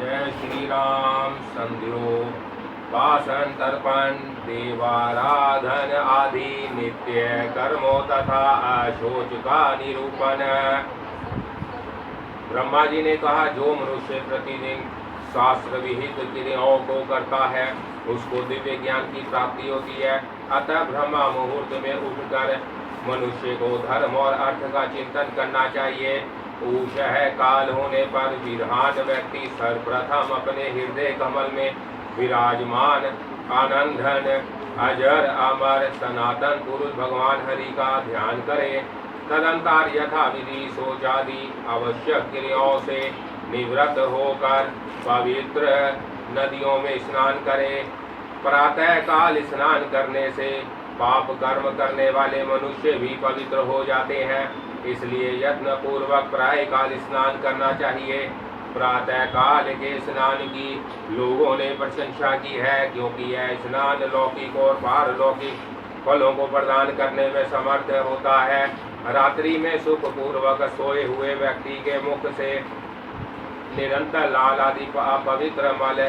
जय श्री राम। संध्यो वासन तर्पण देवाराधन आदि नित्य कर्मों तथा अशोच का निरूपण। ब्रह्मा जी ने कहा, जो मनुष्य प्रतिदिन शास्त्र विहित क्रियाओं को करता है उसको दिव्य ज्ञान की प्राप्ति होती है। अतः ब्रह्मा मुहूर्त में उठकर मनुष्य को धर्म और अर्थ का चिंतन करना चाहिए। ऊषः काल होने पर विद्वान व्यक्ति सर्वप्रथम अपने हृदय कमल में विराजमान आनंदन अजर अमर सनातन पुरुष भगवान हरि का ध्यान करे। तदंतर यथा विधि शौचादि आवश्यक क्रियाओं से निवृत्त होकर पवित्र नदियों में स्नान करे। प्रातः काल स्नान करने से पाप कर्म करने वाले मनुष्य भी पवित्र हो जाते हैं, इसलिए यत्न पूर्वक प्रातः काल स्नान करना चाहिए। प्रातः काल के स्नान की लोगों ने प्रशंसा की है, क्योंकि यह स्नान लौकिक और पारलौकिक फलों को प्रदान करने में समर्थ होता है। रात्रि में सुख पूर्वक सोए हुए व्यक्ति के मुख से निरंतर लाल आदि पवित्र मल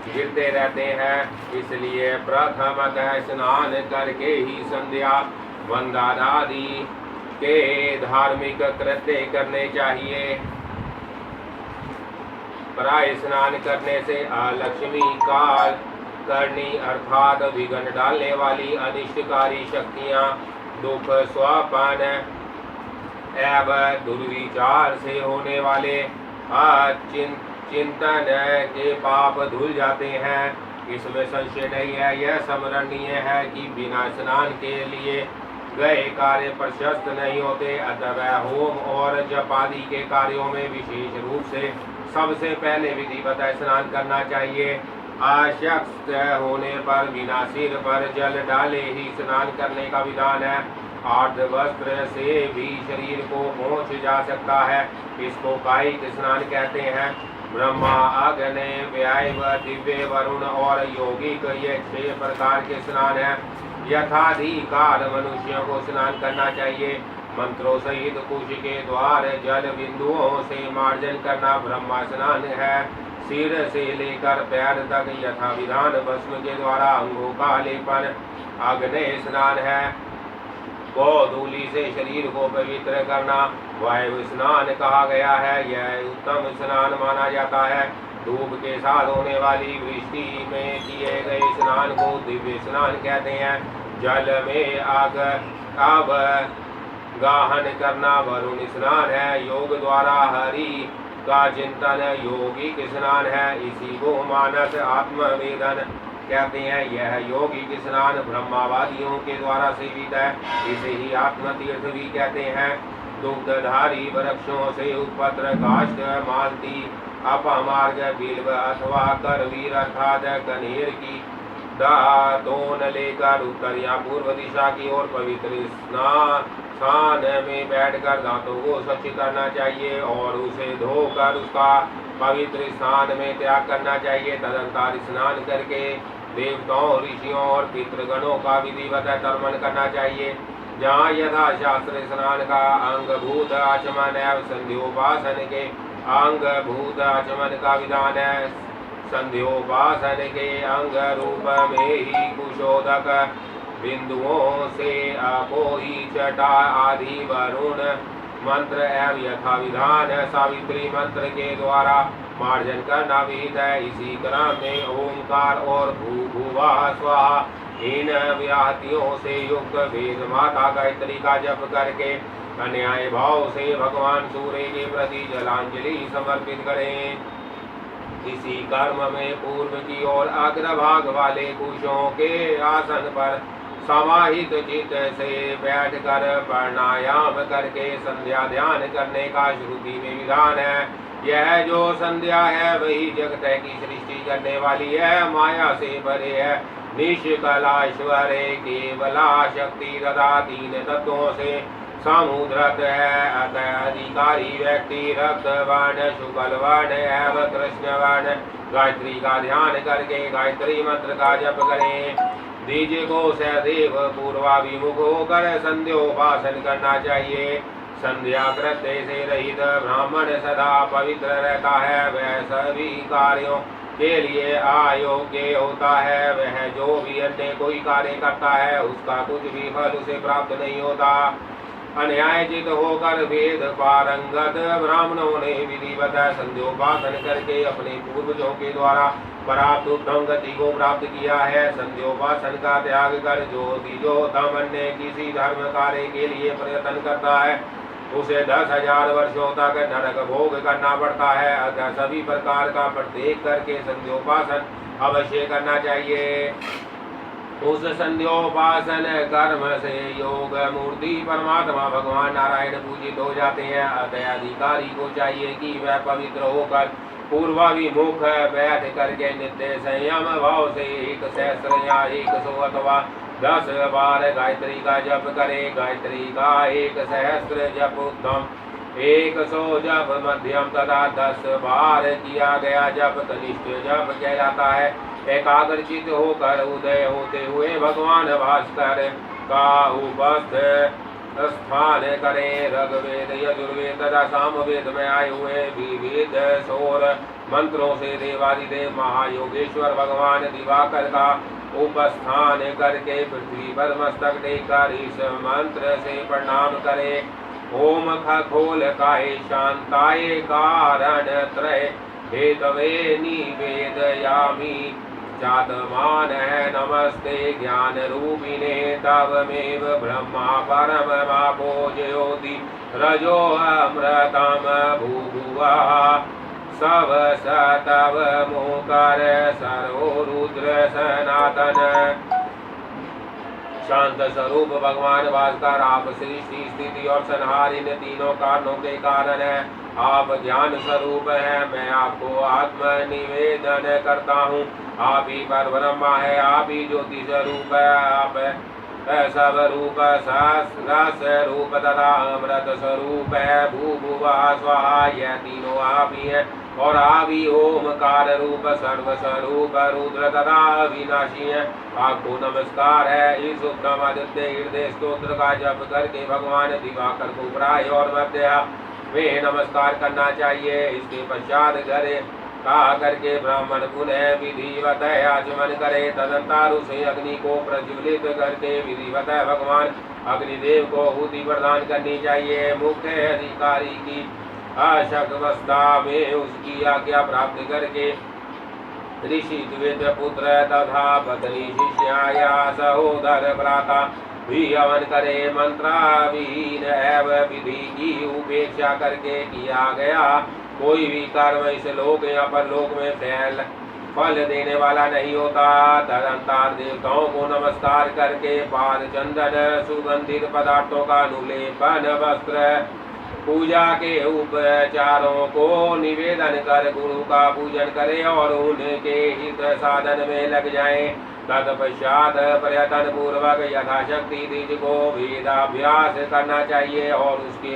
गिरते रहते हैं, इसलिए प्रथमतः स्नान करके ही संध्या वंदन आदि के धार्मिक कृत्य करने चाहिए। प्राय स्नान करने से अलक्ष्मी काल करनी अर्थात विघ्न डालने वाली अनिष्टकारी शक्तियां, दुख स्वपन एवं दुर्विचार से होने वाले चिंतन के पाप धुल जाते हैं। इसमें संशय नहीं है। यह स्मरणीय है कि बिना स्नान के लिए गए कार्य प्रशस्त नहीं होते। अतः होम और जप आदि के कार्यों में विशेष रूप से सबसे पहले विधिवत स्नान करना चाहिए। अशक्त होने पर बिना सिर पर जल डाले ही स्नान करने का विधान है। अर्ध वस्त्र से भी शरीर को पोंछ जा सकता है, इसको कायिक स्नान कहते हैं। ब्रह्मा, अग्नि, वायु, दिव्य, वरुण और यौगिक, ये 6 प्रकार के स्नान हैं। यथाधिकार मनुष्यों को स्नान करना चाहिए। मंत्रों सहित कुश के द्वार जल बिंदुओं से मार्जन करना ब्रह्मा स्नान है। सिर से लेकर पैर तक यथा विधान भस्म के द्वारा अंगों का लेपन अग्नि स्नान है। गोधूलि से शरीर को पवित्र करना वायु स्नान कहा गया है। यह उत्तम स्नान माना जाता है। धूप के साथ होने वाली वृष्टि में किए गए स्नान को दिव्य स्नान कहते हैं। जल में आग गाहन करना वरुण स्नान है। योग द्वारा हरि का चिंतन यौगिक स्नान है। इसी को मानस आत्मवेदन कहते हैं। यह यौगिक स्नान ब्रह्मवादियों के द्वारा सेवित है। इसे ही आत्म तीर्थ भी कहते हैं। दुग्धधारी वृक्षों से उत्पत्र काष्ठ, मालती, अपमार्ग, बिल्व अथवा करवीर अर्थात कनेर की दातोन लेकर उत्तर या पूर्व दिशा की ओर पवित्र स्थान में बैठकर दांतों को स्वच्छ करना चाहिए और उसे धोकर उसका पवित्र स्थान में त्याग करना चाहिए। तदंतर स्नान करके देवताओं, ऋषियों और पितृगणों का विधिवत तर्पण करना चाहिए। जहाँ यथा शास्त्र स्नान का अंगभूत आचमन है, संध्योपासन के अंगभूत आचमन का विधान है। संध्योपासन के अंग रूप में ही कुशोदक बिंदुओं से अपोही छटा आदि वरुण मंत्र एवं यथा विधान सावित्री मंत्र के द्वारा मार्जन करना विहित है। इसी क्रम में ओंकार और भूभुवा स्वाहा इन व्याहतियों से युक्त वेद माता गायत्री का जप करके अन्याय भाव से भगवान सूर्य के प्रति जलांजलि समर्पित करें। इसी कर्म में पूर्व की ओर अग्रभाग वाले कुशों के आसन पर समाहित चित्त से बैठकर प्राणायाम करके संध्या ध्यान करने का श्रुति में विधान है। यह जो संध्या है वही जगत की सृष्टि करने वाली है, माया से भरे है, निष्कलाश्वरे केवला शक्ति तथा 3 तत्वों से समुद्रत है। अतः अधिकारी व्यक्ति रक्तवर्ण, शुक्लवर्ण एवं कृष्णवर्ण गायत्री का ध्यान करके गायत्री मंत्र का जप करें। द्विज को सदैव पूर्वाभिमुख होकर संध्योपासन करना चाहिए। संध्या कृत्य से रहित ब्राह्मण सदा पवित्र रहता है, वह सभी कार्यों के लिए अयोग्य होता है। वह जो भी अन्य कोई कार्य करता है उसका कुछ भी फल उसे प्राप्त नहीं होता। अन्यायचित होकर वेद पारंगत ब्राह्मणों ने विधिवत संध्योपासन करके अपने पूर्वजों के द्वारा प्राप्त उत्तम गति को प्राप्त किया है। संध्योपासन का त्याग कर जो तम अन्य किसी धर्म कार्य के लिए प्रयत्न करता है उसे 10,000 वर्षों तक नरक भोग करना पड़ता है। अतः सभी प्रकार का प्रत्येक करके संध्योपासन अवश्य करना चाहिए। उस संध्योपासन कर्म से योग मूर्ति परमात्मा भगवान नारायण पूजित हो जाते हैं। अतः अधिकारी को चाहिए कि वह पवित्र होकर पूर्वाभिमुख बैठ करके नित्य संयम भाव से 1 सहस्त्र या 100 अथवा 10 बार गायत्री का जप करे। गायत्री का 1 सहस्त्र जप उत्तम, 100 जप मध्यम तथा 10 बार किया गया जप कनिष्ठ जप कहलाता है। एकाग्रचित होकर उदय होते हुए भगवान भास्कर का उपस्थ स्थान करें। ऋग्वेद यजुर्वेद तथा सामवेद में आए हुए विविध सौर मंत्रों से देवादिदेव महायोगेश्वर भगवान दिवाकर का उपस्थान करके पृथ्वी पर मस्तक टेककर इस मंत्र से प्रणाम करें। ओम खगोल काय शांताय कारण त्रय हेतवे निवेदयामि चातमान नमस्ते ज्ञान रूपिणे तवमेव ब्रह्मा परममापो ज्योति रजो अमृतम भूभुवः सव सतव मोकर सर्वो रुद्र सनातन। शांत स्वरूप भगवान भास्कर आप सृष्टि स्थिति और संहार इन तीनों कारणों के कारण है। आप ज्ञान स्वरूप हैं, मैं आपको आत्म निवेदन करता हूँ। आप ही पर ब्रह्मा है, आप ही ज्योति स्वरूप है, आप सब रूप रस रूप तथा अमृत स्वरूप है। भूभुवा स्वाहा यह तीनों आप ही है और आप ही ओमकार रूप सर्व स्वरूप रुद्र तथा विनाशी है। आपको नमस्कार है। इस उत्तम आदित्य हृदय स्तोत्र का जप करके भगवान दिवाकर को प्राय और मध्य वे नमस्कार करना चाहिए। इसके पश्चात घरे कहा करके ब्राह्मण पुनः विधिवत आचमन करे। तदंतर उसे अग्नि को प्रज्वलित करके विधिवत भगवान अग्निदेव को आहुति प्रदान करनी चाहिए। मुख्य अधिकारी की अशक्वस्था में उसकी आज्ञा प्राप्त करके ऋषि द्विज पुत्र तथा पत्नी शिष्या या सहोदर भ्राता भी हवन करे। मंत्राविहीन एवं विधि की उपेक्षा करके किया गया कोई भी कर्म इस लोक या परलोक में फल देने वाला नहीं होता। तदंतर देवताओं को नमस्कार करके पाद चंदन सुगंधित पदार्थों का अनुलेपन वस्त्र पूजा के उपचारों को निवेदन कर गुरु का पूजन करे और उनके हित साधन में लग जाए। तत्पश्चात प्रयत्न पूर्वक यथाशक्ति द्विज को वेदाभ्यास करना चाहिए और उसके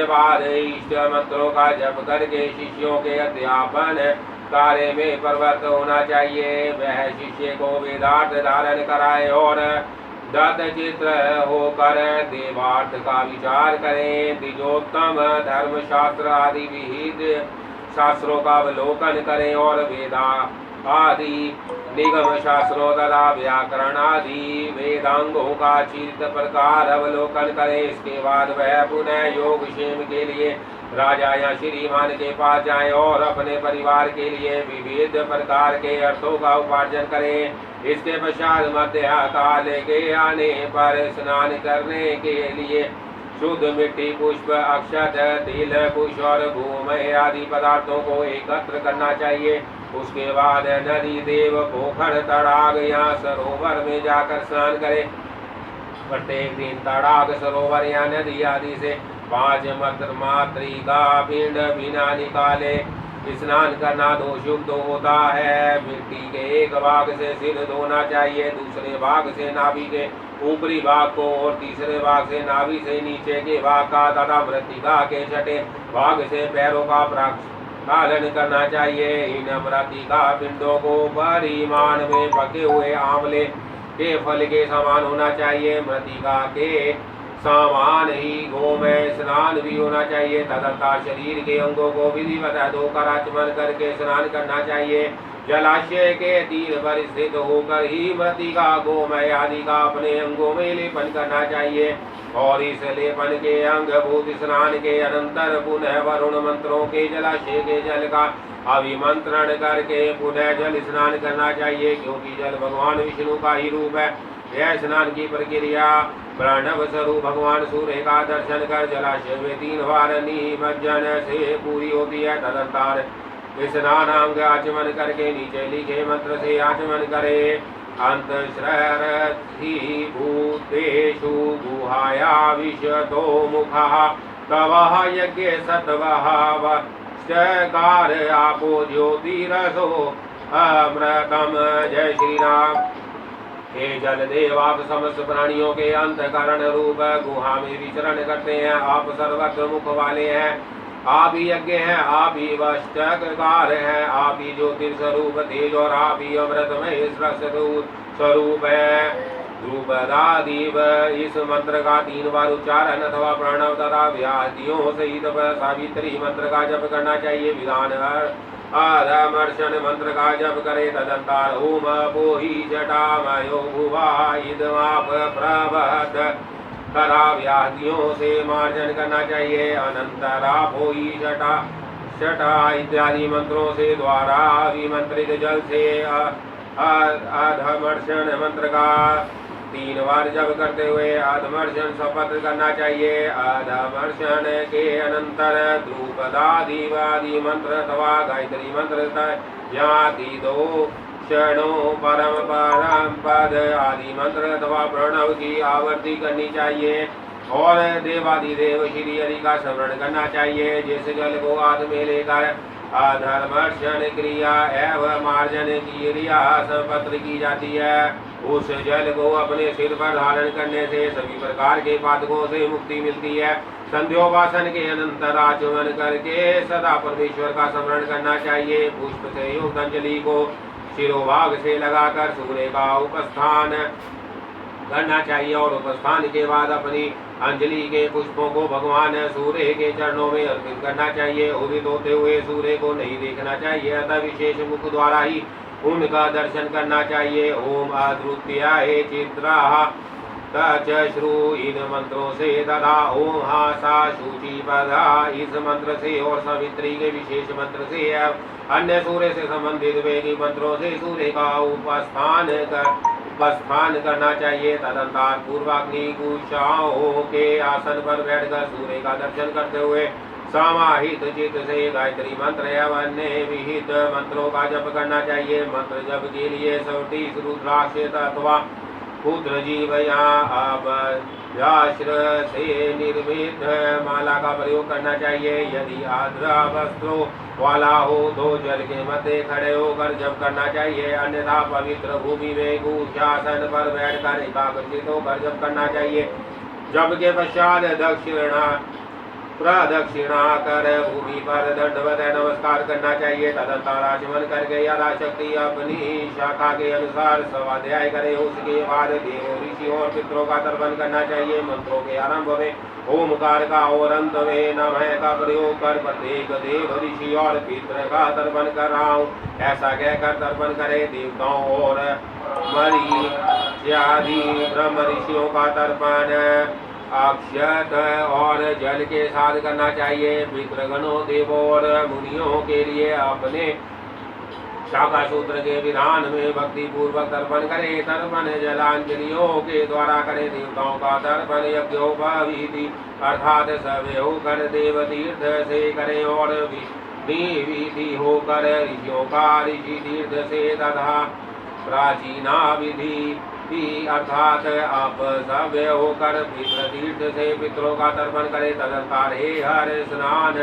बाद इष्ट मंत्रों का जप करके शिष्यों के अध्यापन कार्य में प्रवृत्त होना चाहिए। वह शिष्य को वेदार्थ धारण कराए और दत्त चित्र होकर देवार्थ का विचार करें। द्विजोत्तम धर्म शास्त्र आदि विहित शास्त्रों का अवलोकन करें और वेदा आदि निगम शास्त्रों तथा व्याकरण आदि वेदांगों का चित्त प्रकार अवलोकन करें। इसके बाद वह पुनः योग क्षेम के लिए राजा या श्रीमान के पास जाएं और अपने परिवार के लिए विविध प्रकार के अर्थों का उपार्जन करें। इसके पश्चात मध्य काल के आने पर स्नान करने के लिए शुद्ध मिट्टी पुष्प अक्षत तिल कुश और भूमि आदि पदार्थों को एकत्र करना चाहिए। उसके बाद नदी देव पोखर तड़ाग या सरोवर में जाकर स्नान करें। प्रत्येक दिन तड़ाग सरोवर या नदी आदि से 5 मातृका पिंड बिना निकाले स्नान करना दोषयुक्त होता है। मिट्टी के एक भाग से सिर धोना चाहिए, दूसरे भाग से नाभि के ऊपरी भाग को और तीसरे भाग से नाभि से नीचे के भाग का तथा मृतिका के छठे भाग से पैरों का प्रक्षालन करना चाहिए। इन मृतिका पिंडों को परिमाण में पके हुए आंवले के फल के समान होना चाहिए। मृतिका के सामान ही गो में स्नान भी होना चाहिए। तदंतर शरीर के अंगों को विधिवत धोकर आचमन करके स्नान करना चाहिए। जलाशय के तीर पर स्थित होकर ही मृतिका गोमय आदि का अपने अंगों में लेपन करना चाहिए और इस लेपन के अंगभूत स्नान के अनंतर पुनः वरुण मंत्रों के जलाशय के जल का अभिमंत्रण करके पुनः जल स्नान करना चाहिए, क्योंकि जल भगवान विष्णु का ही रूप है। यह स्नान की प्रक्रिया प्रणव स्वरूप भगवान सूर्य का दर्शन कर जलाशय में 3 बार निमज्जन से पूरी होती है। तदंतर स्नानांग आचमन करके नीचे लिखे मंत्र से आचमन करे। अंतश्ररथि भूतेषु गुहाया विशतो मुखः तवः यज्ञ सत्वः कार आपो ज्योतिरसो अमृतम। जय श्री राम। हे जल देव, आप समस्त प्राणियों के अंतकरण रूप गुहा में विचरण करते हैं। आप सर्वत्र मुख वाले हैं, आप ही यज्ञ हैं, आप ही वष्टकार हैं, आप ही ज्योतिर्स्वरूप तेज और आप ही अमृतमय स्वरूप है। ध्रुपदादिव इस मंत्र का 3 बार उच्चारण अथवा प्रणव तथा व्याधियों सहित सावित्री मंत्र का जप करना चाहिए। विधान आधमर्शन मंत्र का जप करे। तदंतर ओम पोहि जटामयो भुवा इदमाप प्रभत तथा व्याधियों से मार्जन करना चाहिए। अनंतरा पोहि जटा इत्यादि मंत्रों से द्वारा विमंत्रित जल से आधमर्शन मंत्र का 3 बार जप करते हुए आधमर्शन शपथ करना चाहिए। आधमर्शन के अनंतर ध्रुपदादिवादि मंत्र अथवा गायत्री मंत्र जाति 2 क्षणों परम पद आदि मंत्र अथवा प्रणव की आवर्ती करनी चाहिए और देवादिदेव श्री हरि का स्मरण करना चाहिए। जिस जल को हाथ में लेकर अधर्मर्शन क्रिया एवं मार्जन की क्रिया संपत्र की जाती है, उस जल को अपने सिर पर धारण करने से सभी प्रकार के पातकों से मुक्ति मिलती है। संध्योपासन के अनंतर आचमन करके सदा परमेश्वर का स्मरण करना चाहिए। पुष्प से युक्त अंजलि को शिरोभाग से लगाकर सूर्य का उपस्थान करना चाहिए और उपस्थान के बाद अपनी अंजलि के पुष्पों को भगवान सूर्य के चरणों में अर्पित करना चाहिए। उदित होते हुए सूर्य को नहीं देखना चाहिए, अतः विशेष मुख द्वारा ही उनका दर्शन करना चाहिए। ओम अद्रुत्या हे चित्रा तचश्रु इन मंत्रों से तथा ओम हा सा शुचि पदा इस मंत्र से और सावित्री के विशेष मंत्र से अन्य सूर्य से संबंधित वेदी मंत्रों से सूर्य का उपस्थान करना चाहिए। तदंतर पूर्वाग्नि कुशाओं के आसन पर बैठकर सूर्य का दर्शन करते हुए समाहित चित्त से गायत्री मंत्र एवं अन्य विहित मंत्रों का जप करना चाहिए। मंत्र जप के लिए 37 रुद्राक्ष अथवा पुत्र जीवया व्याश्र से निर्मित माला का प्रयोग करना चाहिए। यदि आद्रा वस्त्रों वाला हो तो जल के मध्य खड़े होकर जप करना चाहिए, अन्यथा पवित्र भूमि में कुशासन पर बैठकर एकाग्रचित होकर जप करना चाहिए। जप के पश्चात प्रदक्षिणा कर भूमि पर दंडवत नमस्कार करना चाहिए। तदंतर आचमन करके यथाशक्ति अपनी शाखा के अनुसार स्वाध्याय करे। उसके बाद देवों ऋषियों और पितरों का तर्पण करना चाहिए। मंत्रों के आरंभ में ओमकार का और अंत में नमः का प्रयोग कर प्रत्येक देव ऋषि और पितर का तर्पण कर रहा हूँ ऐसा कहकर तर्पण करे। देवताओं और मरीच्यादि ब्रह्म ऋषियों का तर्पण अक्षत और जल के साथ करना चाहिए। पितृगणों देवों और मुनियों के लिए अपने शाखा सूत्र के विधान में भक्ति पूर्वक तर्पण करे। तर्पण जलांजलियों के द्वारा करे। देवताओं का तर्पण यज्ञोपवीति अर्थात सवे होकर देव तीर्थ से करे और विधि होकर ऋषियों का ऋषि तीर्थ से तथा प्राचीना विधि अर्थात आप सव्य होकर पितृ तीर्थ से पितरों का तर्पण करे। तदंतर हे हर स्नान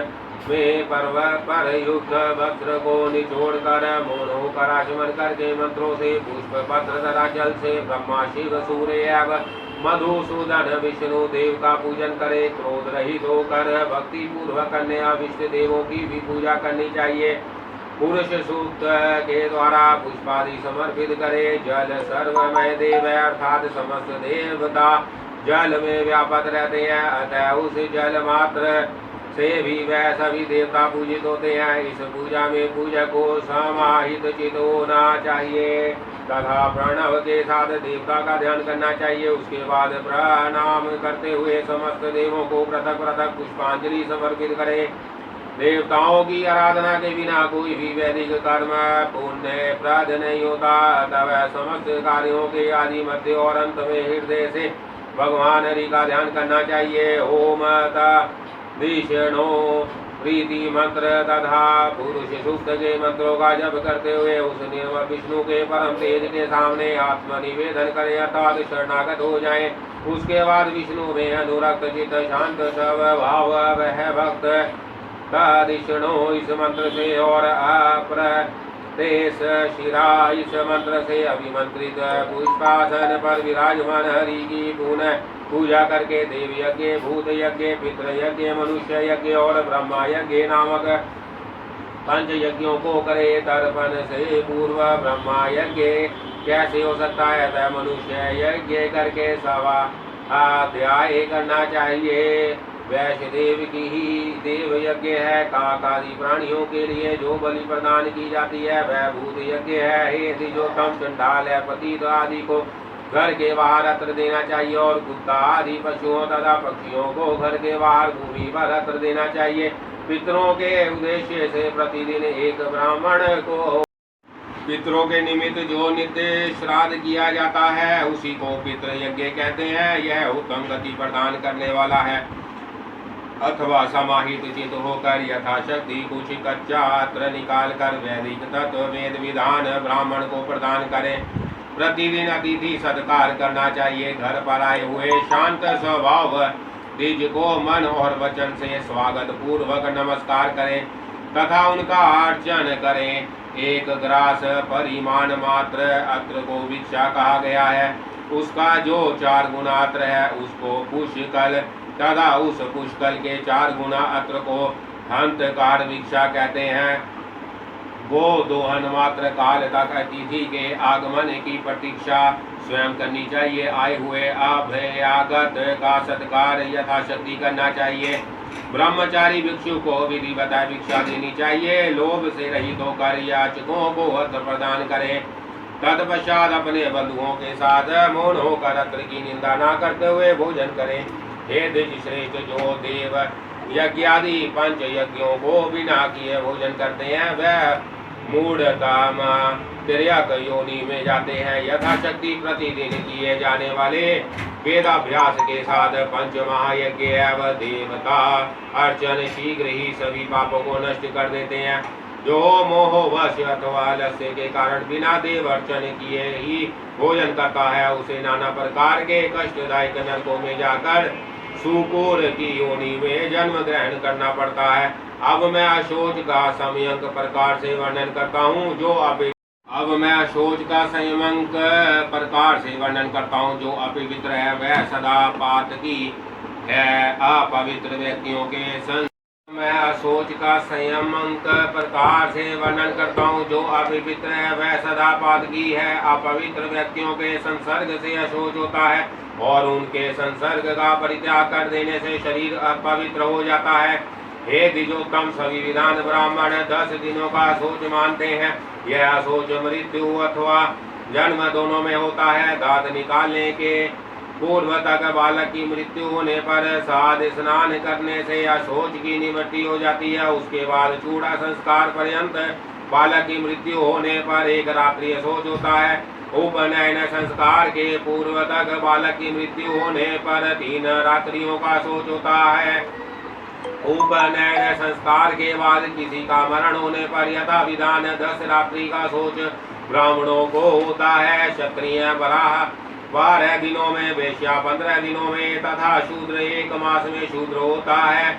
में पर्व पर युक्त वस्त्र को निचोड़ कर मौन होकर आचमन करके मंत्रों से पुष्प पत्र तथा जल से ब्रह्मा शिव सूर्य एवं मधुसूदन विष्णु देव का पूजन करे। क्रोध रहित होकर भक्ति पूर्वक अन्य अभिष्ट देवों की भी पूजा करनी चाहिए। पुरुष सूक्त के द्वारा पुष्पादि समर्पित करे। जल सर्वमय देव अर्थात समस्त देवता जल में व्यापक रहते हैं, अतः उस जल मात्र से भी वह सभी देवता पूजित होते हैं। इस पूजा में पूजक को समाहित चित होना चाहिए तथा प्रणव के साथ देवता का ध्यान करना चाहिए। उसके बाद प्रणाम करते हुए समस्त देवों को पृथक पृथक पुष्पांजलि समर्पित करें। देवताओं की आराधना के बिना कोई भी वैदिक कर्म पुण्य प्रद नहीं होता, तब समस्त कार्यों के आदि मध्य और अंत में हृदय से भगवान हरि का ध्यान करना चाहिए। ओम विष्णु प्रीति मंत्र तथा पुरुष सूक्त के मंत्रों का जप करते हुए उस निर्मल विष्णु के परम तेज के सामने आत्मनिवेदन करें अर्थात शरणागत हो जाएं। उसके बाद विष्णु में अनुरक्त चित शांत स्वभाव वह भक्त तदिष्णु इस मंत्र से और अप्रदेश शिरा इस मंत्र से अभिमंत्रित पुष्पासन पर विराजमान हरि की पुनः पूजा करके देव यज्ञ, भूत यज्ञ, पितृ यज्ञ, मनुष्य यज्ञ और ब्रह्मा यज्ञ नामक 5 यज्ञों को करे। तर्पण से पूर्व ब्रह्मा यज्ञ कैसे हो सकता है, वह मनुष्य यज्ञ करके सवा अध्याय करना चाहिए। वैश्य देव की ही देव यज्ञ है। काक आदि प्राणियों के लिए जो बलि प्रदान की जाती है वह भूत यज्ञ है। हे द्विजोत्तम, चंडाल है पतित आदि को घर के बाहर अत्र देना चाहिए और कुत्ता आदि पशुओं तथा पक्षियों को घर के बाहर भूमि पर अत्र देना चाहिए। पितरों के उद्देश्य से प्रतिदिन एक ब्राह्मण को पितरों के निमित्त जो नित्य श्राद्ध किया जाता है उसी को पितृ यज्ञ कहते हैं। यह उत्तम गति प्रदान करने वाला है। अथवा समाहित चित होकर यथाशक्ति कुछ कच्चा अत्र निकाल कर वैदिक तत्व वेद विधान ब्राह्मण को प्रदान करें। प्रतिदिन अतिथि सत्कार करना चाहिए। घर पर आए हुए शांत स्वभाव द्विज को मन और वचन से स्वागत पूर्वक नमस्कार करें तथा उनका अर्चन करें। 1 ग्रास परिमाण मात्र अत्र को भिक्षा कहा गया है। उसका जो 4 गुना अत्र है उसको पुष्कल तथा उस पुष्कल के 4 गुना अत्र को हंतकार भिक्षा कहते हैं। वो दोहन मात्र काल तक अतिथि के आगमन की प्रतीक्षा स्वयं करनी चाहिए। आए हुए अभ्यागत का सत्कार यथाशक्ति करना चाहिए। ब्रह्मचारी भिक्षु को विधिवत भिक्षा देनी चाहिए। लोभ से रहित होकर याचकों को अत्र प्रदान करें। तत्पश्चात अपने बंधुओं के साथ मौन होकर अत्र की निंदा न करते हुए भोजन करें। हे द्विज श्रेष्ठ, जो देव यज्ञ आदि 5 यज्ञों को बिना किए भोजन करते हैं वह मूढ़तम तिर्यक योनि में जाते हैं। यथाशक्ति प्रतिदिन किए जाने वाले वेदाभ्यास के साथ 5 महायज्ञ एवं देवता अर्चन शीघ्र ही सभी पापों को नष्ट कर देते हैं। जो मोहवश अथवा लस्य के कारण बिना देव अर्चन किए ही भोजन करता है उसे नाना प्रकार के कष्टदायक नरकों में जाकर सुकूर की योनि में जन्म ग्रहण करना पड़ता है। अब मैं अशोच का संयंक प्रकार से वर्णन करता हूँ जो अपवित्र है वह सदा पातकी है। अपवित्र व्यक्तियों के मैं अशोच का संयमक प्रकार से वर्णन करता हूँ जो अपवित्र है वह सदा पातकी है। अपवित्र व्यक्तियों के संसर्ग से अशोच होता है और उनके संसर्ग का परित्याग कर देने से शरीर अपवित्र हो जाता है। हे द्विजोत्तम, सभी विधान ब्राह्मण 10 दिनों का शोच मानते हैं। यह शोच मृत्यु अथवा जन्म दोनों में होता है। दांत निकालने के पूर्व तक बालक की मृत्यु होने पर साध स्नान करने से या शोच की निवृत्ति हो जाती है। उसके बाद चूड़ा संस्कार पर्यंत बालक की मृत्यु होने पर 1 रात्रि शोच होता है। उपनयन संस्कार के पूर्व तक बालक की मृत्यु होने पर 3 रात्रियों का शोच होता है। उपनयन संस्कार के बाद किसी का मरण होने पर यथा विधान 10 रात्रि का शोच ब्राह्मणों को होता है। क्षत्रिय बराह 12 दिनों में, वैश्या 15 दिनों में तथा शूद्र 1 मास में शूद्र होता है,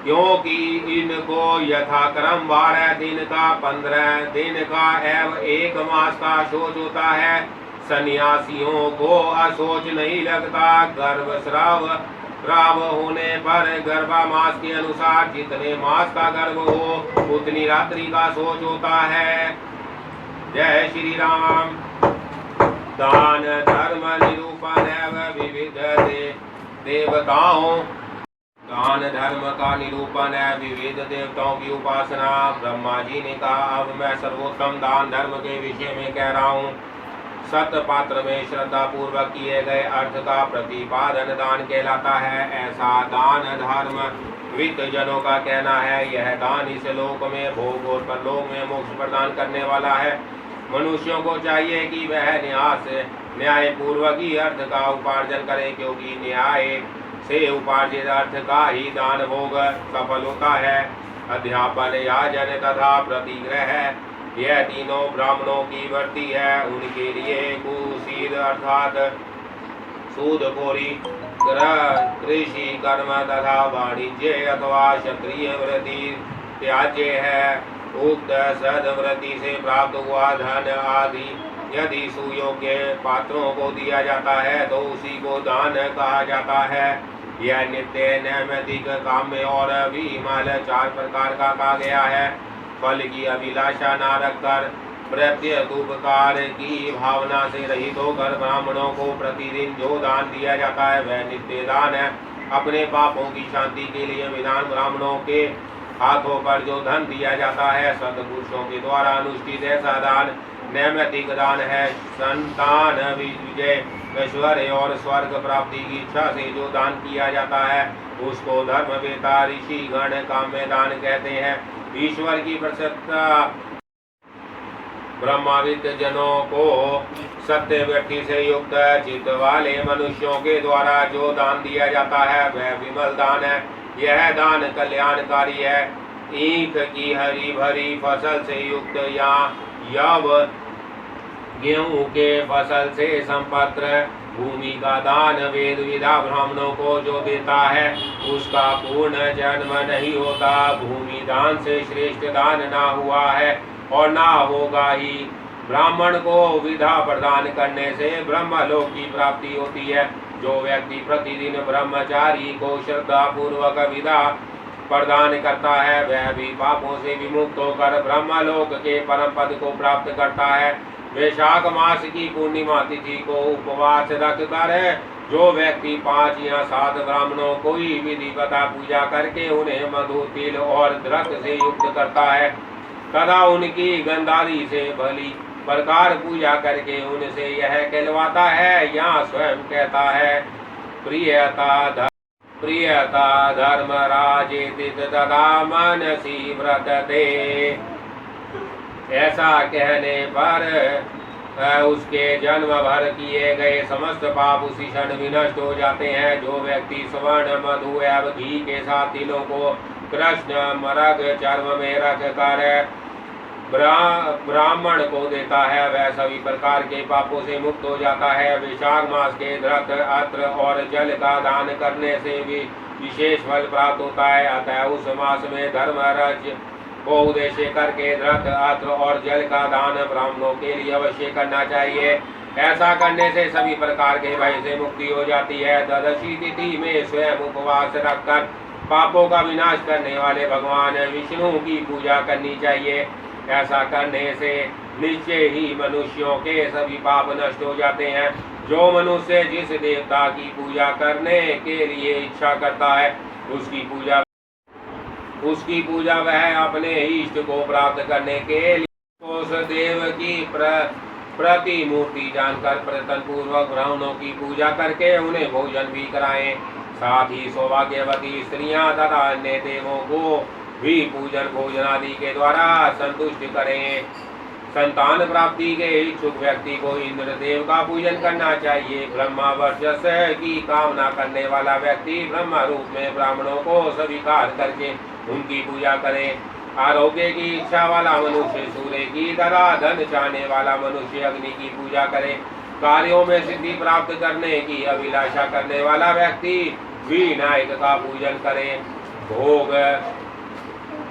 क्योंकि इनको यथाक्रम 12 दिन का, 15 दिन का एवं 1 मास का शोच होता है। सन्यासियों को अशोच नहीं लगता। गर्भस्राव होने पर गर्भा मास के अनुसार जितने मास का गर्भ हो उतनी रात्रि का शोच होता है। जय श्री राम। दान धर्म निरूपण विविध देवताओं। दान धर्म का निरूपण है विविध देवताओं की उपासना। ब्रह्मा जी ने कहा, अब मैं सर्वोत्तम दान धर्म के विषय में कह रहा हूँ। सत पात्र में श्रद्धा पूर्वक किए गए अर्थ का प्रतिपादन दान कहलाता है। ऐसा दान धर्म वित्त जनों का कहना है। यह दान इस लोक में भोग और परलोक में मोक्ष प्रदान करने वाला है। मनुष्यों को चाहिए कि वह न्याय पूर्वक ही अर्थ का उपार्जन करे, क्योंकि न्याय से उपार्जित अर्थ का ही दान भोग सफल होता है। अध्यापन, याजन तथा प्रतिग्रह, यह तीनों ब्राह्मणों की वृत्ति है। उनके लिए कुशील अर्थात सूदखोरी, कृषि कर्म तथा वाणिज्य अथवा क्षत्रिय वृत्ति त्याज्य है। उक्त सद्वृत्ति से प्राप्त हुआ धन आदि यदि सुयोग्य पात्रों को दिया जाता है तो उसी को दान कहा जाता है। यह नित्य, नैमित्तिक, काम्य और विमल 4 प्रकार का कहा गया है। फल की अभिलाषा न रखकर प्रत्येक उपकार की भावना से रहित होकर ब्राह्मणों को प्रतिदिन जो दान दिया जाता है वह नित्य दान है। अपने पापों की शांति के लिए विधान ब्राह्मणों के हाथों पर जो धन दिया जाता है सत्पुरुषों के द्वारा अनुष्ठित ऐसा दान नैमित्तिक दान है। संतान विजय, ऐश्वर्य और स्वर्ग प्राप्ति की इच्छा से जो दान किया जाता है उसको धर्मवेता ऋषि गण काम्य दान कहते हैं। ईश्वर की प्रसन्नता ब्रह्माविद जनों को सत्य वृत्ति से युक्त चित्त वाले मनुष्यों के द्वारा जो दान दिया जाता है वह विमल दान है। यह दान कल्याणकारी है। ईख की हरी भरी फसल से युक्त या यव गेहूं के फसल से संपत्र भूमि का दान वेद विदा ब्राह्मणों को जो देता है उसका पूर्ण जन्म नहीं होता। भूमि दान से श्रेष्ठ दान ना हुआ है और ना होगा ही। ब्राह्मण को विधा प्रदान करने से ब्रह्मलोक की प्राप्ति होती है। जो व्यक्ति प्रतिदिन ब्रह्मचारी को श्रद्धा पूर्वक विधा प्रदान करता है वह भी पापों से विमुक्त होकर ब्रह्मलोक के परम पद को प्राप्त करता है। वैशाख मास की पूर्णिमा तिथि को उपवास रखकर जो व्यक्ति 5 या 7 ब्राह्मणों को ही विधिवता पूजा करके उन्हें मधु, तिल और द्रक्त से युक्त करता है तथा उनकी गंधारी से भली प्रकार पूजा करके उनसे यह कहलवाता है या स्वयं कहता है, प्रियता धर्म राजेतित तथा मनसी व्रतते। ऐसा कहने पर उसके जन्म भर किए गए समस्त पाप उसी क्षण विनष्ट हो जाते हैं। जो व्यक्ति स्वर्ण, मधु एवं घी के साथ तिलों को कृष्ण मरग चर्म में रख कर ब्राह्मण को देता है वह सभी प्रकार के पापों से मुक्त हो जाता है। वैशाख मास के द्रक्त, अत्र और जल का दान करने से भी विशेष फल प्राप्त होता है। अतः उस मास में धर्मराज को उद्देश्य करके द्रक्त, अत्र और जल का दान ब्राह्मणों के लिए अवश्य करना चाहिए। ऐसा करने से सभी प्रकार के भय से मुक्ति हो जाती है। द्वादशी तिथि में स्वयं उपवास रखकर पापों का विनाश करने वाले भगवान विष्णु की पूजा करनी चाहिए। ऐसा करने से निश्चय ही मनुष्यों के सभी पाप नष्ट हो जाते हैं। जो मनुष्य जिस देवता की पूजा करने के लिए इच्छा करता है उसकी पूजा वह अपने इष्ट को प्राप्त करने के लिए उस देव की प्रतिमूर्ति जानकर प्रयत्न पूर्वक ब्राह्मणों की पूजा करके उन्हें भोजन भी कराएं। साथ ही सौभाग्यवती स्त्रियां तथा अन्य देवों को भी पूजन भोजन आदि के द्वारा संतुष्ट करें। संतान प्राप्ति के इच्छुक व्यक्ति को इंद्र देव का पूजन करना चाहिए। ब्रह्मा वर्चस्व की कामना करने वाला व्यक्ति ब्रह्म रूप में ब्राह्मणों को स्वीकार करके उनकी पूजा करे। आरोग्य की इच्छा वाला मनुष्य सूर्य की तरह, धन चाहने वाला मनुष्य अग्नि की पूजा करे। कार्यों में सिद्धि प्राप्त करने की अभिलाषा करने वाला व्यक्ति विनायक का पूजन करे।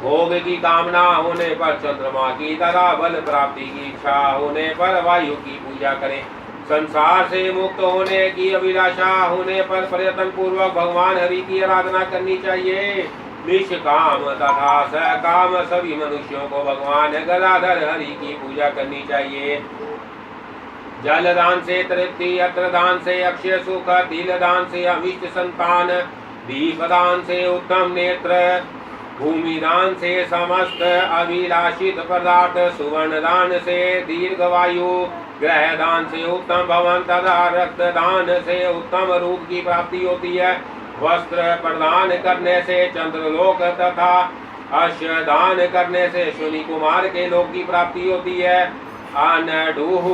भोग की कामना होने पर चंद्रमा की तरह, बल प्राप्ति की इच्छा होने पर वायु की पूजा करें। संसार से मुक्त होने की अभिलाषा होने पर प्रयत्न पूर्वक भगवान हरि की आराधना करनी चाहिए। निष्काम तथा सकाम सभी मनुष्यों को भगवान गदाधर हरि की पूजा करनी चाहिए। जल दान से तृप्ति, अत्र दान से अक्षय सुख, तिल दान से अभिष्ट संतान, दीप दान से उत्तम नेत्र, भूमि दान से समस्त अभिलाषित पदार्थ, सुवर्ण दान से दीर्घ वायु, ग्रह दान से उत्तम भवन तथा रक्त दान से उत्तम रूप की प्राप्ति होती है। वस्त्र प्रदान करने से चंद्रलोक तथा अश्व दान करने से शनि कुमार के लोक की प्राप्ति होती है। अनडूह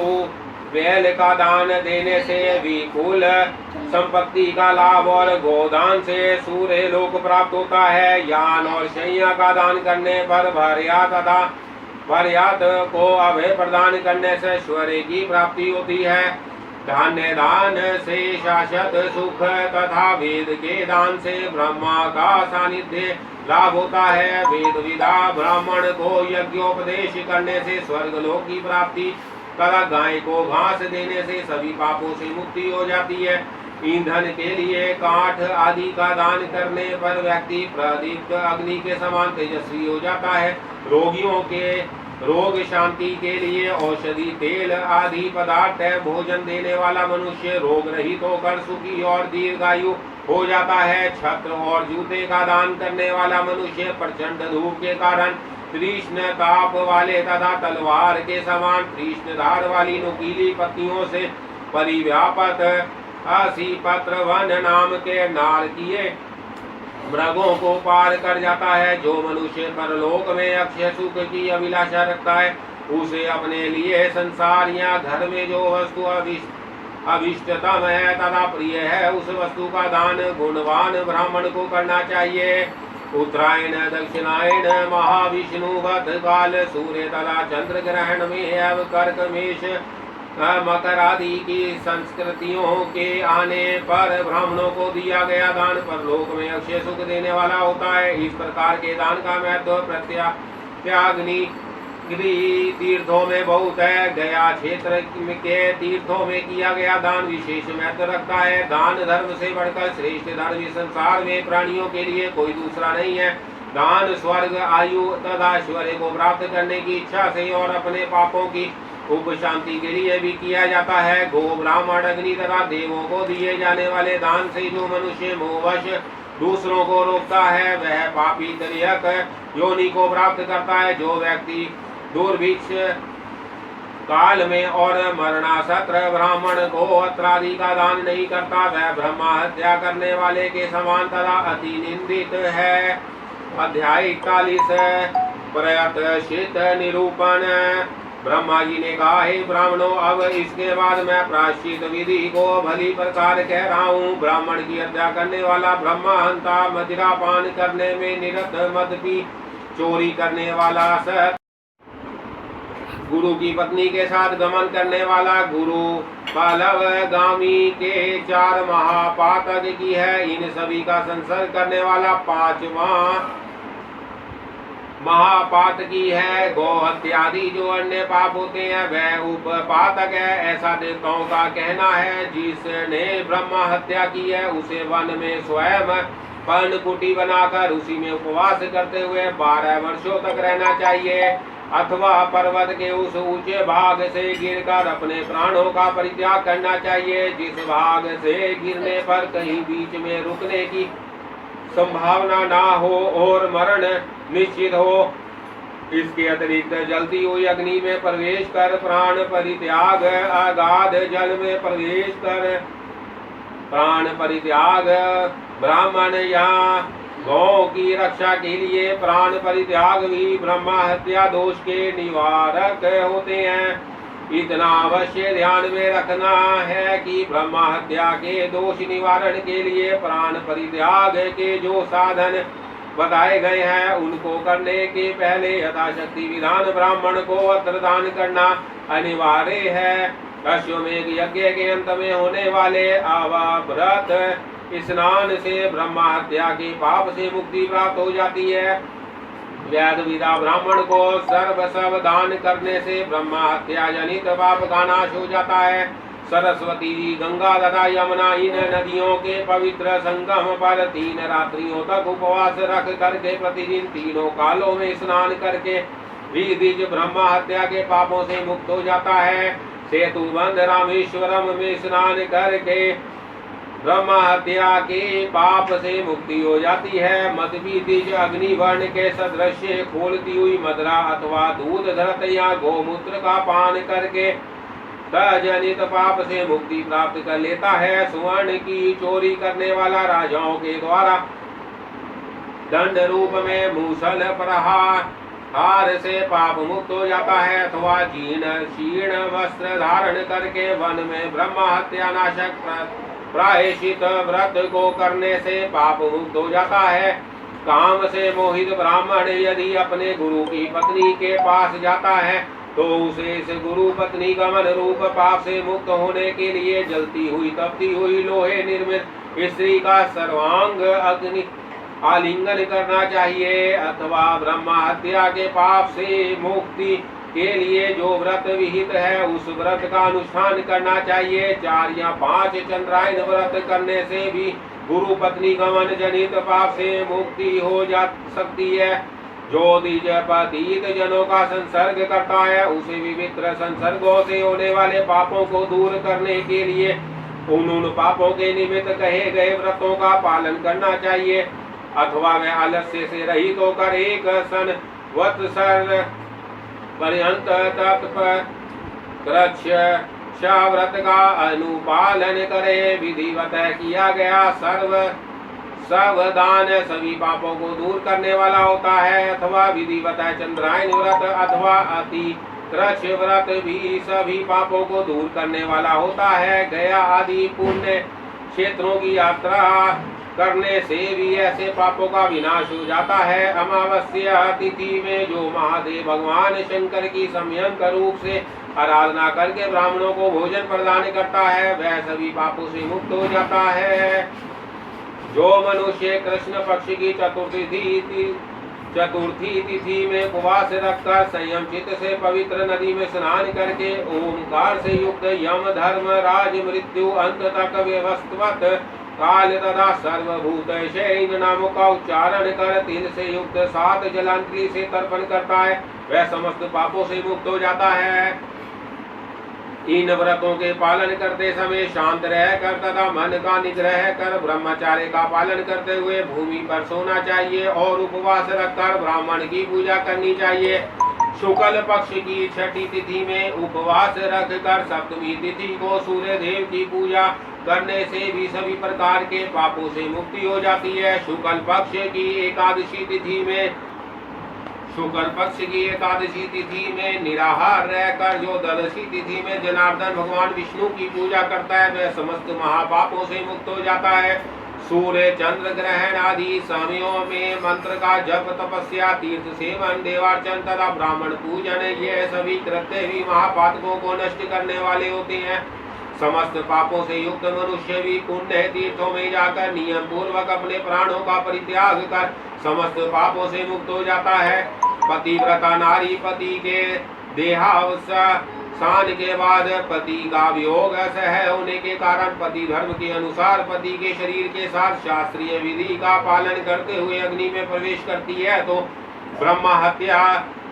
बैल का दान देने से विपुल संपत्ति का लाभ और गोदान से सूर्य लोक प्राप्त होता है। यान और शैया का दान करने पर भर्यात को अभय प्रदान करने से ऐश्वर्य की प्राप्ति होती है। धान्य दान से शाश्वत सुख तथा वेद के दान से ब्रह्मा का सानिध्य लाभ होता है। वेद विदा ब्राह्मण को यज्ञोपदेश करने से स्वर्ग लोक की प्राप्ति तथा गाय को घास देने से सभी पापों से मुक्ति हो जाती है। ईंधन के लिए काठ आदि का दान करने पर व्यक्ति प्रदीप्त अग्नि के समान तेजस्वी हो जाता है। रोगियों के रोग शांति के लिए औषधि तेल आदि पदार्थ भोजन देने वाला मनुष्य रोग रहित होकर सुखी और दीर्घायु हो जाता है। छत्र और जूते का दान करने वाला मनुष्य प्रचंड धूप के कारण तीक्ष्ण ताप वाले तथा तलवार के समान तीक्ष्ण धार वाली नुकीली पत्तियों से परिव्याप्त असी पत्र वन नाम के नारकीय मृगों को पार कर जाता है। जो मनुष्य परलोक में अक्षय सुख की अभिलाषा रखता है उसे अपने लिए संसार या घर में जो वस्तु अभिष्टतम है तथा प्रिय है उस वस्तु का दान गुणवान ब्राह्मण को करना चाहिए। उत्तरायण दक्षिणायन महाविष्णुवत काल सूर्य तथा चंद्र ग्रहण में एवं कर्क मेष मकर आदि की संस्कृतियों के आने पर ब्राह्मणों को दिया गया दान परलोक में अक्षय सुख देने वाला होता है। इस प्रकार के दान का महत्व प्रत्याग्नि तीर्थों में बहुत है। गया क्षेत्र के तीर्थों में किया गया दान विशेष महत्व रखता है। दान धर्म से बढ़कर श्रेष्ठ धर्म इस संसार में प्राणियों के लिए कोई दूसरा नहीं है। दान स्वर्ग आयु तथा ऐश्वर्य को प्राप्त करने की इच्छा से और अपने पापों की उपशांति के लिए भी किया जाता है। गो ब्राह्मण अग्नि तथा देवों को दिए जाने वाले दान से जो मनुष्य मोहवश दूसरों को रोकता है वह पापी त्रियक योनि को प्राप्त करता है। जो व्यक्ति दुर्भिक्ष काल में और मरणासत्र ब्राह्मण को अत्रादि का दान नहीं करता वह ब्रह्मा हत्या करने वाले के समान तथा अति निंदित है। अध्याय 41 प्रयतशित निरूपण। ब्रह्मा जी ने कहा हे ब्राह्मणों अब इसके बाद मैं प्रायश्चित विधि को भली प्रकार कह रहा हूँ। ब्राह्मण की हत्या करने वाला ब्रह्मा हंता, मदिरा पान करने में निरत, मद पी चोरी करने वाला, सत गुरु की पत्नी के साथ गमन करने वाला, गुरु पालवगामी के 4 महापातक की है। इन सभी का संसर्ग करने वाला 5वां महापात की है। गौ हत्यादि जो अन्य पाप होते हैं वह उपपातक है ऐसा देवताओं का कहना है। जिसने ब्रह्मा हत्या की है उसे वन में स्वयं पर्णकुटी बनाकर उसी में उपवास करते हुए 12 वर्षों तक रहना चाहिए अथवा पर्वत के उस ऊंचे भाग से गिरकर अपने प्राणों का परित्याग करना चाहिए जिस भाग से गिरने पर कहीं बीच में रुकने की संभावना ना हो और मरण निश्चित हो। इसके अतिरिक्त जलती हुई अग्नि में प्रवेश कर प्राण परित्याग, अगाध जल में प्रवेश कर प्राण परित्याग, ब्राह्मण या गौ की रक्षा के लिए प्राण परित्याग भी ब्रह्मा हत्या दोष के निवारक होते हैं। इतना अवश्य ध्यान में रखना है कि ब्रह्मा हत्या के दोष निवारण के लिए प्राण परित्याग के जो साधन बताए गए हैं उनको करने के पहले यथाशक्ति विधान ब्राह्मण को अत्र दान करना अनिवार्य है। अश्वमेध यज्ञ के अंत में होने वाले अवाव्रत स्नान से ब्रह्मा हत्या के पाप से मुक्ति प्राप्त हो जाती है। वेद विदा ब्राह्मण को सर्व दान करने से ब्रह्मा हत्या जनित पाप का नाश हो जाता है। सरस्वती गंगा तथा यमुना इन नदियों के पवित्र संगम पर 3 रात्रियों तक उपवास रख करके प्रतिदिन तीनों कालों में स्नान करके भी द्विज ब्रह्मा हत्या के पापों से मुक्त हो जाता है। सेतु बंध रामेश्वरम में स्नान करके ब्रह्म हत्या के पाप से मुक्ति हो जाती है। मद भी तेज अग्निवर्ण के सदृश्य खोलती हुई मदरा अथवा दूध धरत या गोमूत्र का पान करके तजनित पाप से मुक्ति प्राप्त कर लेता है। सुवर्ण की चोरी करने वाला राजाओं के द्वारा दंड रूप में मूसल प्रहार से पाप मुक्त हो जाता है। अथवा क्षीण वस्त्र धारण करके वन में ब्रह्म हत्या नाशक प्रायश्चित व्रत को करने से पाप मुक्त हो जाता है। काम से मोहित ब्राह्मण यदि अपने गुरु की पत्नी के पास जाता है तो उसे इस गुरु पत्नी गमन रूप पाप से मुक्त होने के लिए जलती हुई तपती हुई लोहे निर्मित स्त्री का सर्वांग अग्नि आलिंगन करना चाहिए। अथवा ब्रह्म हत्या के पाप से मुक्ति के लिए जो व्रत विहित है उस व्रत का अनुष्ठान करना चाहिए। 4 या 5 चंद्रायन व्रत करने से भी गुरु पत्नी गमन जनित पाप से मुक्ति हो जा सकती है। जो द्विज पतित जनों का संसर्ग करता है उसे विवित्र संसर्गों से होने वाले पापों को दूर करने के लिए उन पापों के निमित्त कहे गए व्रतों का पालन करना चाहिए। अथवा वह आलस्य से रहित होकर एक सन वत्सर पर्यंत तप व्रत का अनुपालन करे। विधिवत किया गया सर्वदान सभी पापों को दूर करने वाला होता है। अथवा विधिवत चंद्रायन व्रत अथवा अति कृच्छ व्रत भी सभी पापों को दूर करने वाला होता है। गया आदि पुण्य क्षेत्रों की यात्रा करने से भी ऐसे पापों का विनाश हो जाता है। अमावस्या तिथि में जो महादेव भगवान शंकर की संयम रूप से आराधना करके ब्राह्मणों को भोजन प्रदान करता है वह सभी पापों से मुक्त हो जाता है। जो मनुष्य कृष्ण पक्ष की चतुर्थी तिथि में उपवास रखकर संयम चित्त से पवित्र नदी में स्नान करके ओमकार से युक्त यम धर्म राज मृत्यु अंत तक व्यवस्थित काल तथा सर्वभूत शैन नामों का उच्चारण कर तिल से युक्त 7 जलांतरी से तर्पण करता है वह समस्त पापों से मुक्त हो जाता है। इन व्रतों के पालन करते समय शांत रहकर तथा मन का निग्रह कर ब्रह्मचार्य का पालन करते हुए भूमि पर सोना चाहिए और उपवास रखकर ब्राह्मण की पूजा करनी चाहिए। शुक्ल पक्ष की 6ठी तिथि में उपवास रखकर सप्तमी तिथि को सूर्य देव की पूजा करने से भी सभी प्रकार के पापों से मुक्ति हो जाती है। शुक्ल पक्ष की एकादशी तिथि में निराहार रहकर जो द्वादशी तिथि में जनार्दन भगवान विष्णु की पूजा करता है वह समस्त महापापों से मुक्त हो जाता है। सूर्य चंद्र ग्रहण आदि समयों में मंत्र का जप तपस्या तीर्थ सेवन देवार्चन तथा ब्राह्मण पूजन ये सभी कृत्य भी महापातकों को नष्ट करने वाले होते हैं। समस्त पापों से युक्त मनुष्य भी पुण्य तीर्थों में जाकर नियम पूर्वक अपने प्राणों का परित्याग कर समस्त पापों से मुक्त हो जाता है। पतिव्रता नारी पति के देहावसान के बाद पति का वियोग असह्य होने के कारण पति धर्म के अनुसार पति के शरीर के साथ शास्त्रीय विधि का पालन करते हुए अग्नि में प्रवेश करती है तो ब्रह्म हत्या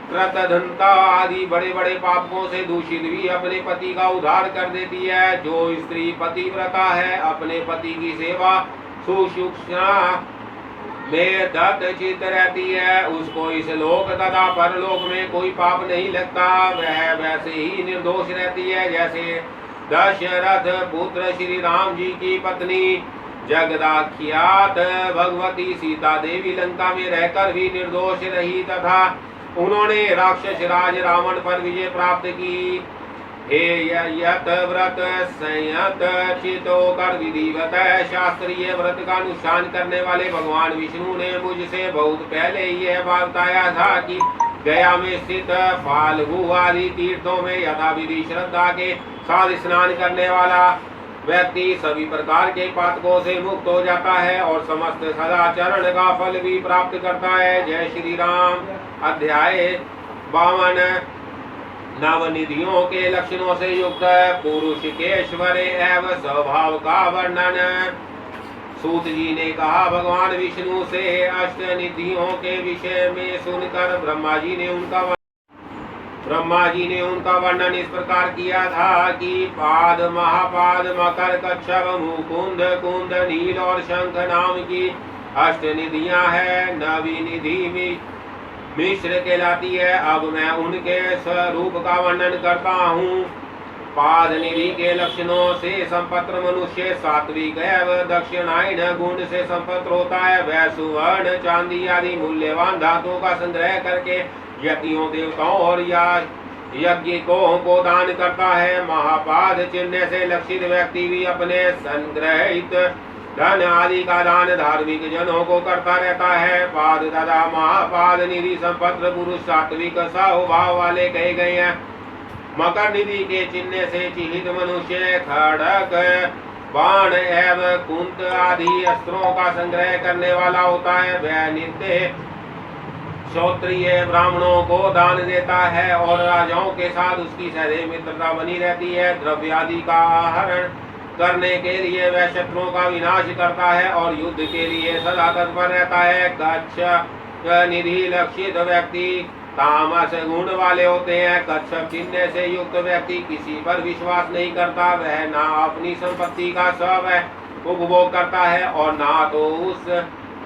कृतधनता आदि बड़े बड़े पापों से दूषित भी अपने पति का उद्धार कर देती है। जो स्त्री पतिव्रता है अपने पति की सेवा सुसूक्ष्म में दत्तचित रहती है उसको इस लोक तथा परलोक में कोई पाप नहीं लगता। वह वैसे ही निर्दोष रहती है जैसे दशरथ पुत्र श्री राम जी की पत्नी जगदाख्यात भगवती सीता देवी लंका में रहकर भी निर्दोष रही तथा उन्होंने राक्षस राज रावण पर विजय प्राप्त की। हे यत व्रत संयत चितो कर विधिवत शास्त्रीय व्रत का अनुष्ठान करने वाले भगवान विष्णु ने मुझसे बहुत पहले यह बात बताया था कि गया में स्थित फाल्गु आदि तीर्थों में यथाविधि श्रद्धा के साथ स्नान करने वाला व्यक्ति सभी प्रकार के पातकों से मुक्त हो जाता है और समस्त सदाचरण का फल भी प्राप्त करता है। जय श्री राम। अध्याय 52 नवनिधियों के लक्षणों से युक्त पुरुष के ऐश्वर्य एवं स्वभाव का वर्णन। सूत जी ने कहा भगवान विष्णु से अष्टनिधियों के विषय में सुनकर ब्रह्मा जी ने उनका ब्रह्मा जी ने उनका वर्णन इस प्रकार किया था कि पाद, महापाद, मकर, कच्छप, मुकुंद, कुंद, नील और शंख नाम की अष्ट निधियां है। नवी निधि मिश्र कहलाती है। अब मैं उनके स्वरूप का वर्णन करता हूँ। पाद निधि के लक्षणों से संपत्र मनुष्य सात्विक एवं दक्षिणायन गुण से संपत्र होता है। वह सुवर्ण, चांदी आदि मूल्यवान धातुओं का संग्रह करके यज्ञों, देवताओं और यज्ञिकों को दान करता है। महापाद चिन्ह से लक्षित व्यक्ति भी अपने संग्रहित धन आदि का दान धार्मिक जनों को करता रहता है। पाद तथा महापाद निधि संपत्र पुरुष सात्विक स्वभाव वाले कहे गए हैं। मकर निधि के चिन्ह से चिहित मनुष्य खड़ग, बाण एवं कुंत आदि अस्त्रों का संग्रह करने वाला होता है। वह नित्य क्षत्रिय ब्राह्मणों को दान देता है और राजाओं के साथ उसकी सदैव मित्रता बनी रहती है। द्रव्य आदि का आहरण करने के लिए वह शत्रुओं का विनाश करता है और युद्ध के लिए सदा तत्पर रहता है। कच्छप निधि लक्षित व्यक्ति तामस गुण वाले होते हैं। कच्छप चिन्ह से युक्त व्यक्ति किसी पर विश्वास नहीं करता। वह ना अपनी संपत्ति का स्वयं उपभोग करता है और ना तो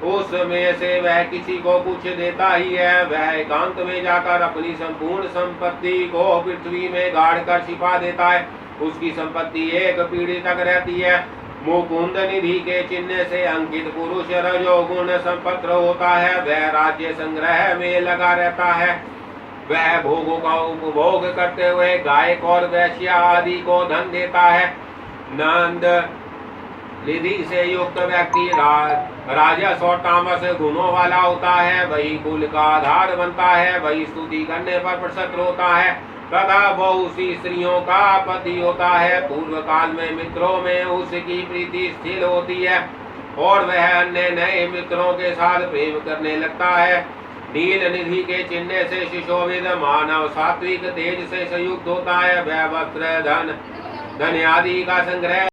उसमें से वह किसी को कुछ देता ही है। वह एकांत में जाकर अपनी संपूर्ण संपत्ति को पृथ्वी में गाड़ कर छिपा देता है। उसकी संपत्ति एक पीढ़ी तक रहती है। मुकुंद निधि के चिन्ह से अंकित पुरुष रजोगुण संपन्न होता है। वह राज्य संग्रह में लगा रहता है। वह भोगों का उपभोग करते हुए गायक और वैश्या आदि को धन देता है। नंद निधि से युक्त व्यक्ति राजस और तामस गुणों वाला होता है। वही कुल का आधार बनता है। वही स्तुति करने पर प्रसन्न होता है तथा बहुत सी स्त्रियों का पति होता है। पूर्व काल में मित्रों में उसकी प्रीति स्थिर होती है और वह अन्य नए मित्रों के साथ प्रेम करने लगता है। नील निधि के चिन्ह से सुशोभित मानव सात्विक तेज से संयुक्त होता है। वह वस्त्र, धन आदि का संग्रह